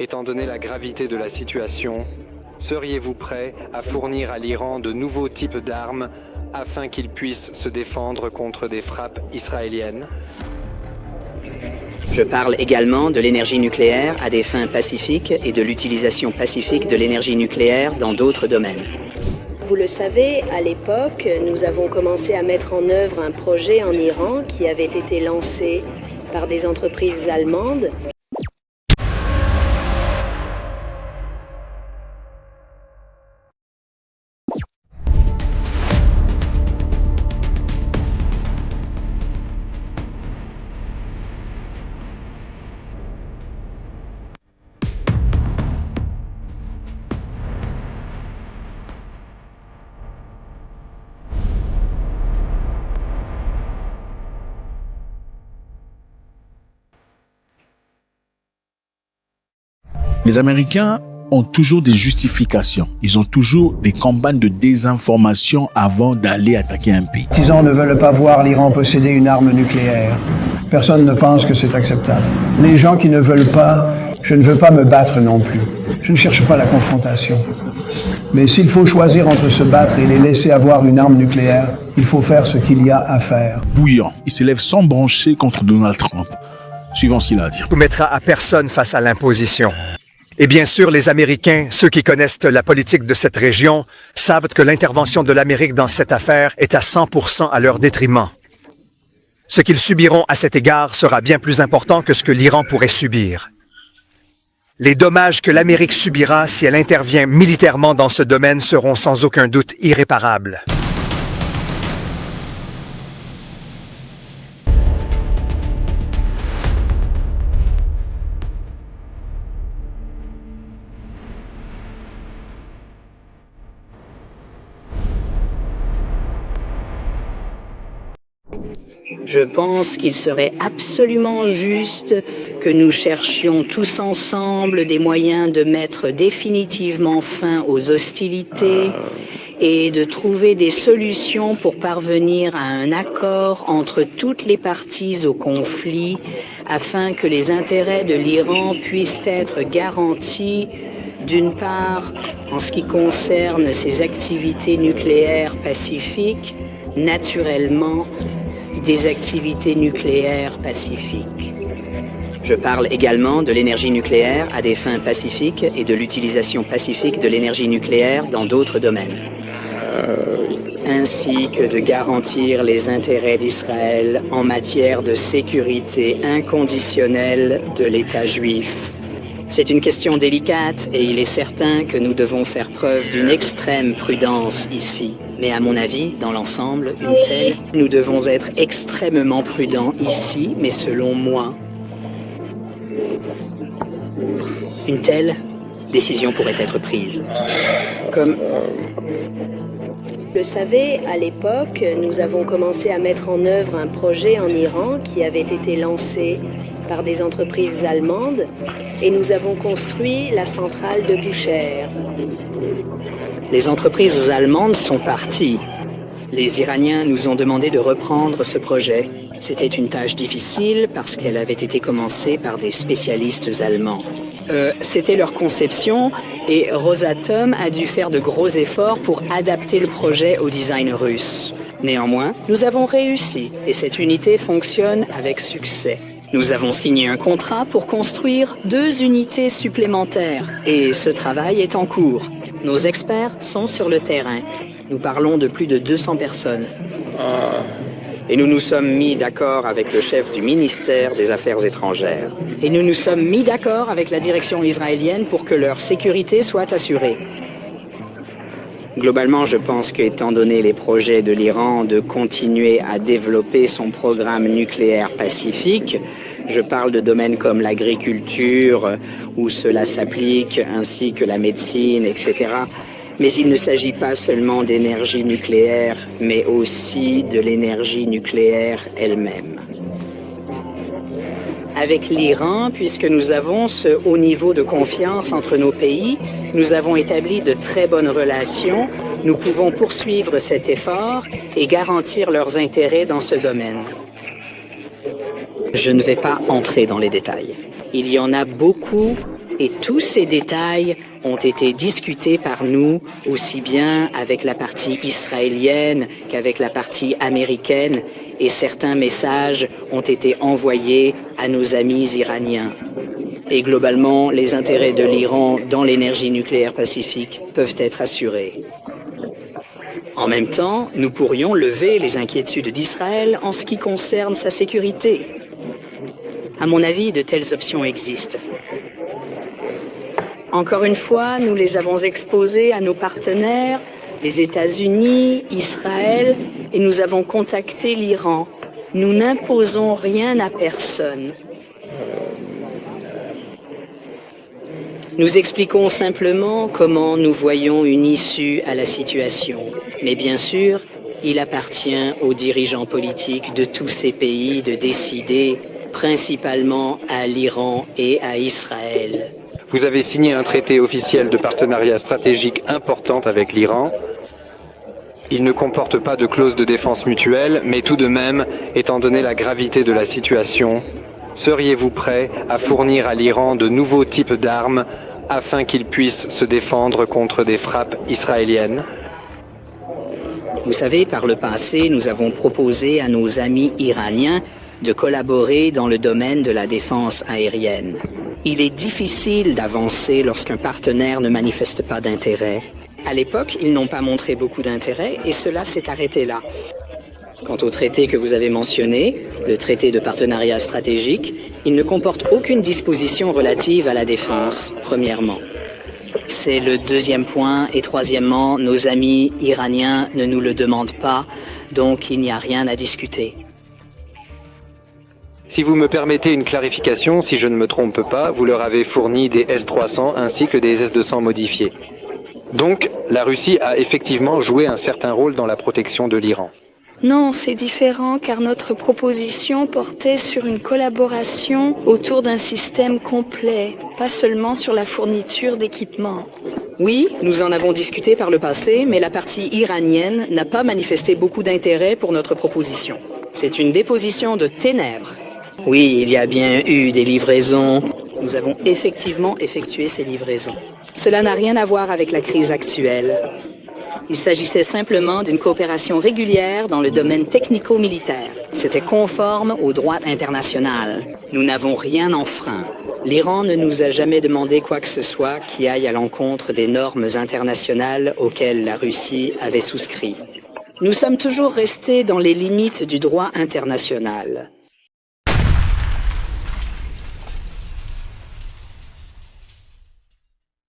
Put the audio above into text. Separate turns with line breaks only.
Étant donné la gravité de la situation, seriez-vous prêt à fournir à l'Iran de nouveaux types d'armes afin qu'il puisse se défendre contre des frappes israéliennes?
Je parle également de l'énergie nucléaire à des fins pacifiques et de l'utilisation pacifique de l'énergie nucléaire dans d'autres domaines.
Vous le savez, à l'époque, nous avons commencé à mettre en œuvre un projet en Iran qui avait été lancé par des entreprises allemandes.
Les Américains ont toujours des justifications. Ils ont toujours des campagnes de désinformation avant d'aller attaquer un pays.
Les partisans ne veulent pas voir l'Iran posséder une arme nucléaire. Personne ne pense que c'est acceptable. Les gens qui ne veulent pas, je ne veux pas me battre non plus. Je ne cherche pas la confrontation. Mais s'il faut choisir entre se battre et les laisser avoir une arme nucléaire, il faut faire ce qu'il y a à faire.
Bouillant, il s'élève sans broncher contre Donald Trump, suivant ce qu'il a à dire.
Ne soumettra à personne face à l'imposition. Et bien sûr, les Américains, ceux qui connaissent la politique de cette région, savent que l'intervention de l'Amérique dans cette affaire est à 100% à leur détriment. Ce qu'ils subiront à cet égard sera bien plus important que ce que l'Iran pourrait subir. Les dommages que l'Amérique subira si elle intervient militairement dans ce domaine seront sans aucun doute irréparables.
Je pense qu'il serait absolument juste que nous cherchions tous ensemble des moyens de mettre définitivement fin aux hostilités et de trouver des solutions pour parvenir à un accord entre toutes les parties au conflit afin que les intérêts de l'Iran puissent être garantis, d'une part, en ce qui concerne ses activités nucléaires pacifiques, naturellement, des activités nucléaires pacifiques. Je parle également de l'énergie nucléaire à des fins pacifiques et de l'utilisation pacifique de l'énergie nucléaire dans d'autres domaines. Ainsi que de garantir les intérêts d'Israël en matière de sécurité inconditionnelle de l'État juif. C'est une question délicate et il est certain que nous devons faire preuve d'une extrême prudence ici. Mais à mon avis, dans l'ensemble, nous devons être extrêmement prudents ici, mais selon moi, une telle décision pourrait être prise. Comme...
Vous le savez, à l'époque, nous avons commencé à mettre en œuvre un projet en Iran qui avait été lancé par des entreprises allemandes et nous avons construit la centrale de Bushehr.
Les entreprises allemandes sont parties. Les Iraniens nous ont demandé de reprendre ce projet. C'était une tâche difficile parce qu'elle avait été commencée par des spécialistes allemands. C'était leur conception et Rosatom a dû faire de gros efforts pour adapter le projet au design russe. Néanmoins, nous avons réussi et cette unité fonctionne avec succès. Nous avons signé un contrat pour construire 2 unités supplémentaires et ce travail est en cours. Nos experts sont sur le terrain. Nous parlons de plus de 200 personnes. Et nous nous sommes mis d'accord avec le chef du ministère des Affaires étrangères. Et nous nous sommes mis d'accord avec la direction israélienne pour que leur sécurité soit assurée. Globalement, je pense qu'étant donné les projets de l'Iran de continuer à développer son programme nucléaire pacifique, je parle de domaines comme l'agriculture, où cela s'applique, ainsi que la médecine, etc. Mais il ne s'agit pas seulement d'énergie nucléaire, mais aussi de l'énergie nucléaire elle-même. Avec l'Iran, puisque nous avons ce haut niveau de confiance entre nos pays, nous avons établi de très bonnes relations. Nous pouvons poursuivre cet effort et garantir leurs intérêts dans ce domaine. Je ne vais pas entrer dans les détails. Il y en a beaucoup Et tous ces détails ont été discutés par nous, aussi bien avec la partie israélienne qu'avec la partie américaine, et certains messages ont été envoyés à nos amis iraniens. Et globalement, les intérêts de l'Iran dans l'énergie nucléaire pacifique peuvent être assurés. En même temps, nous pourrions lever les inquiétudes d'Israël en ce qui concerne sa sécurité. À mon avis, de telles options existent. Encore une fois, nous les avons exposées à nos partenaires, les États-Unis, Israël, et nous avons contacté l'Iran. Nous n'imposons rien à personne. Nous expliquons simplement comment nous voyons une issue à la situation. Mais bien sûr, il appartient aux dirigeants politiques de tous ces pays de décider, principalement à l'Iran et à Israël.
Vous avez signé un traité officiel de partenariat stratégique important avec l'Iran. Il ne comporte pas de clause de défense mutuelle, mais tout de même, étant donné la gravité de la situation, seriez-vous prêt à fournir à l'Iran de nouveaux types d'armes afin qu'il puisse se défendre contre des frappes israéliennes ?
Vous savez, par le passé, nous avons proposé à nos amis iraniens de collaborer dans le domaine de la défense aérienne. Il est difficile d'avancer lorsqu'un partenaire ne manifeste pas d'intérêt. À l'époque, ils n'ont pas montré beaucoup d'intérêt et cela s'est arrêté là. Quant au traité que vous avez mentionné, le traité de partenariat stratégique, il ne comporte aucune disposition relative à la défense, premièrement. C'est le deuxième point, et troisièmement, nos amis iraniens ne nous le demandent pas, donc il n'y a rien à discuter.
Si vous me permettez une clarification, si je ne me trompe pas, vous leur avez fourni des S-300 ainsi que des S-200 modifiés. Donc, la Russie a effectivement joué un certain rôle dans la protection de l'Iran.
Non, c'est différent car notre proposition portait sur une collaboration autour d'un système complet, pas seulement sur la fourniture d'équipements.
Oui, nous en avons discuté par le passé, mais la partie iranienne n'a pas manifesté beaucoup d'intérêt pour notre proposition. C'est une déposition de ténèbres. Oui, il y a bien eu des livraisons. Nous avons effectivement effectué ces livraisons. Cela n'a rien à voir avec la crise actuelle. Il s'agissait simplement d'une coopération régulière dans le domaine technico-militaire. C'était conforme au droit international. Nous n'avons rien enfreint. L'Iran ne nous a jamais demandé quoi que ce soit qui aille à l'encontre des normes internationales auxquelles la Russie avait souscrit. Nous sommes toujours restés dans les limites du droit international.